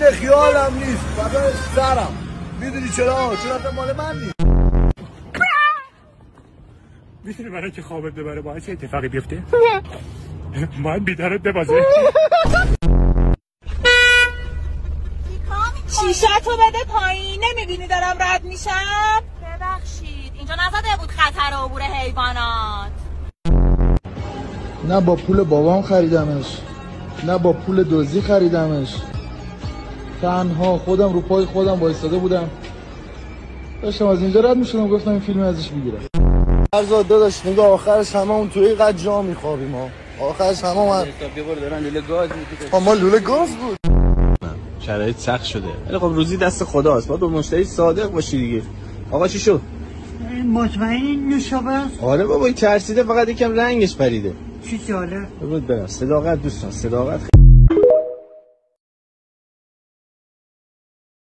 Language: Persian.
عین خیالم نیست، فقط سرم. میدونی چرا؟ چون اصلا مال من نیست. میتونی برای که خوابت ببره باعث اتفاقی بیفته؟ من بیدارت ببازه. شیشه‌تو بده پایین، نمیبینی دارم رد میشم؟ ببخشید اینجا نزده بود خطر عبور حیوانات. نه با پول بابام خریدمش، نه با پول دزدی خریدمش. تنها خودم رو پای خودم وایساده بودم، داشتم از اینجا رد میشدم گفتم این فیلم ازش بگیرم. فرزاد داداش نگاه آخرش همه اون توی قد جا میخوابیم ها. آخرش همه من دارن لوله گاز بود. ما لوله گاز بود. شرایط سخت شده. ولی خب روزی دست خداست. باید با مشتری صادق باشی دیگه. آقا چی شد؟ مطمئن نوشابه است؟ آره بابا ترسیده، فقط یکم رنگش پریده. چی جالب. بود برم. صداقت دوستان، صداقت